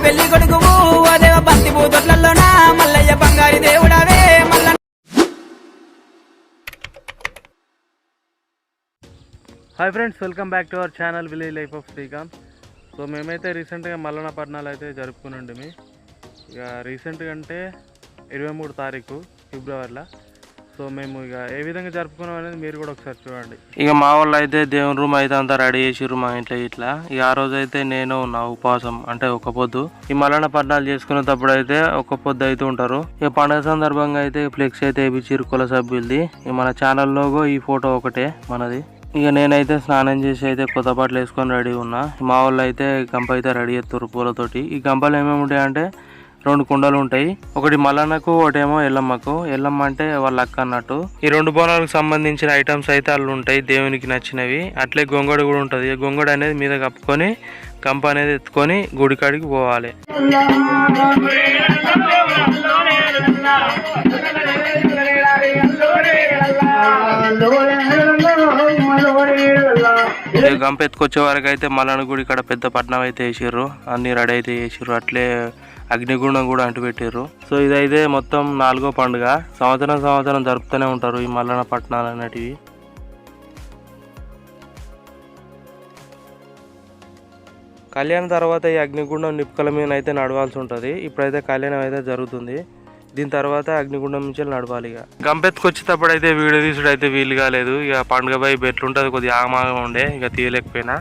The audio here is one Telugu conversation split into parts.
పెళ్లి కొడుకువు ఓ దేవ బంతి పూతొట్లలోనా మల్లయ్య బంగారి దేవుడవే మల్ల. Hi friends, welcome back to our channel village life of Srikanth. So మేమైతే రీసెంట్గా మల్లన్న పట్నాలు అయితే జరుపుకుని ఇక రీసెంట్గా అంటే 23 తారీఖు ఫిబ్రవరిలో. సో మేము ఇక ఏ విధంగా జరుపుకున్నాం అనేది మీరు కూడా ఒకసారి చూడండి. ఇక మా వాళ్ళు అయితే దేవుని రూమ్ అయితే అంతా రెడీ చేసిర్రు మా ఇంట్లో ఇట్లా. ఇక ఆ రోజు అయితే నేను నా ఉపవాసం అంటే ఒక పొద్దు. ఈ మల్లన్న పట్నాలు చేసుకునేటప్పుడు అయితే ఒక పొద్దు అయితే ఉంటారు. ఇక పండుగ సందర్భంగా అయితే ఫ్లెక్స్ అయితే వేయించిర్రు కుల సభ్యులది. ఇక మన ఛానల్లో ఈ ఫోటో ఒకటే మనది. ఇక నేనైతే స్నానం చేసి అయితే కొత్త బట్టలు వేసుకొని రెడీ ఉన్నా. మా వాళ్ళు అయితే గంప అయితే రెడీ చేస్తారు పూలతోటి. ఈ గంపలు ఏమేమి ఉంటాయంటే 2 కుండలు ఉంటాయి. ఒకటి మల్లన్నకు, ఒకటేమో ఎల్లమ్మకు. ఎల్లమ్మ అంటే వాళ్ళ అక్క అన్నట్టు. ఈ 2 బోనాలకు సంబంధించిన ఐటమ్స్ అయితే అల్లు ఉంటాయి దేవునికి నచ్చినవి. అట్లే గొంగడు కూడా ఉంటుంది. గొంగడు అనేది మీద కప్పుకొని గంప అనేది ఎత్తుకొని గుడికాడికి పోవాలి. గంప ఎత్తుకొచ్చే వరకు అయితే మల్లన్న గుడి ఇక్కడ పెద్ద పట్నం అయితే వేసిర్రు, అన్ని రెడీ అయితే చేసిర్రు. అట్లే అగ్నిగుండం కూడా అంటు పెట్టిర్రు. సో ఇదైతే మొత్తం 4వ పండుగ. సంవత్సరం జరుపుతూనే ఉంటారు ఈ మల్లన్న పట్నాలు అనేటివి. కళ్యాణం తర్వాత ఈ అగ్నిగుండం నిప్పుకల మీద అయితే నడవాల్సి ఉంటుంది. ఇప్పుడైతే కళ్యాణం అయితే జరుగుతుంది. దీని తర్వాత అగ్నిగుండం నుంచి నడవాలి. ఇక గంపెత్తుకొచ్చేటప్పుడు అయితే వీడియో తీసుడు అయితే వీలు కాలేదు. ఇక పండుగ వైపు ఎట్లుంటుంది కొద్దిగా ఆగమాగం ఉండే, ఇక తీయలేకపోయినా.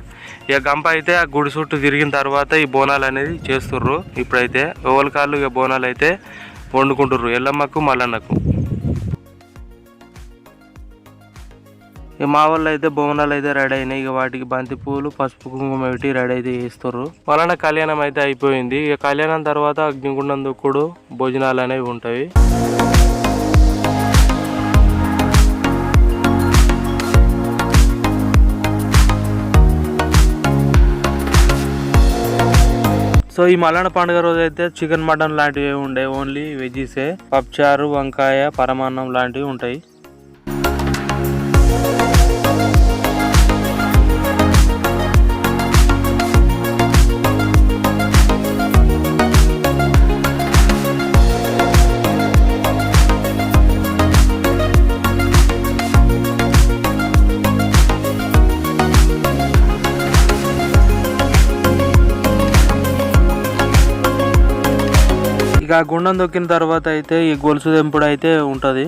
ఇక గంప అయితే ఆ గుడి చుట్టూ తిరిగిన తర్వాత ఈ బోనాలు అనేది చేస్తుర్రు. ఇప్పుడైతే ఓవలకాళ్ళు ఇక బోనాలు అయితే వండుకుంటుర్రు ఎల్లమ్మకు మల్లన్నకు. ఇక మా వాళ్ళు అయితే బోనాలు అయితే రెడీ అయినాయి. ఇక వాటికి బంతి పూలు, పసుపు, కుంకుమ పెట్టి రెడీ అయితే చేస్తారు. మల్లన్న కళ్యాణం అయితే అయిపోయింది. ఇక కళ్యాణం తర్వాత అగ్నిగుండం దుక్కుడు, భోజనాలు అనేవి ఉంటాయి. సో ఈ మల్లన్న పండుగ రోజు అయితే చికెన్, మటన్ లాంటివి ఉండే, ఓన్లీ వెజ్జీసే. పప్పుచారు, వంకాయ, పరమాన్నం లాంటివి ఉంటాయి. ఇక గుండం దొక్కిన తర్వాత అయితే ఈ గొలుసు దెంపుడు అయితే ఉంటుంది.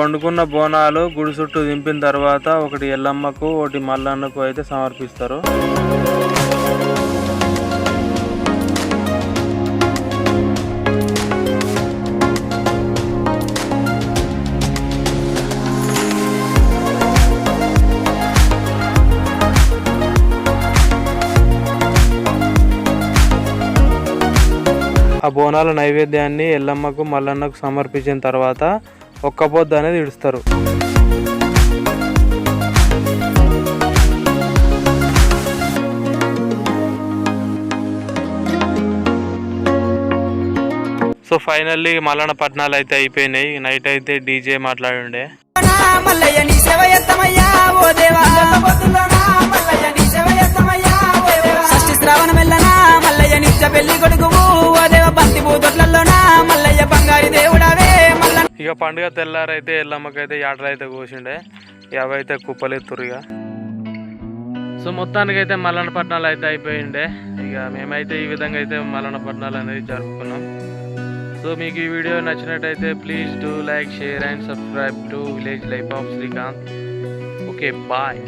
వండుకున్న బోనాలు గుడి చుట్టూ దింపిన తర్వాత ఒకటి ఎల్లమ్మకు, ఒకటి మల్లన్నకు అయితే సమర్పిస్తారు. ఆ బోనాల నైవేద్యాన్ని ఎల్లమ్మకు, మల్లన్నకు సమర్పించిన తర్వాత ఒక్క పొద్దు అనేది ఇడుస్తారు. సో ఫైనల్లీ మల్లన్న పట్నాలు అయితే అయిపోయినాయి. నైట్ అయితే డీజే మాట్లాడుండే. పెళ్లి కొడుకు బంతి పూతొట్లలోనా మల్లయ్య బంగారి దేవుడవే. ఇక పండుగ తెల్లారైతే ఎల్లమ్మకైతే యాటలు అయితే కోసిండే, అవి అయితే కుప్పలెత్తురు ఇక. సో మొత్తానికైతే మల్లన్నపట్నాలు అయితే అయిపోయిండే. ఇక మేమైతే ఈ విధంగా అయితే మల్లన్నపట్నాలు అనేది జరుపుకున్నాం. సో మీకు ఈ వీడియో నచ్చినట్టయితే please do like, share and subscribe to village life of Srikanth. Okay, bye.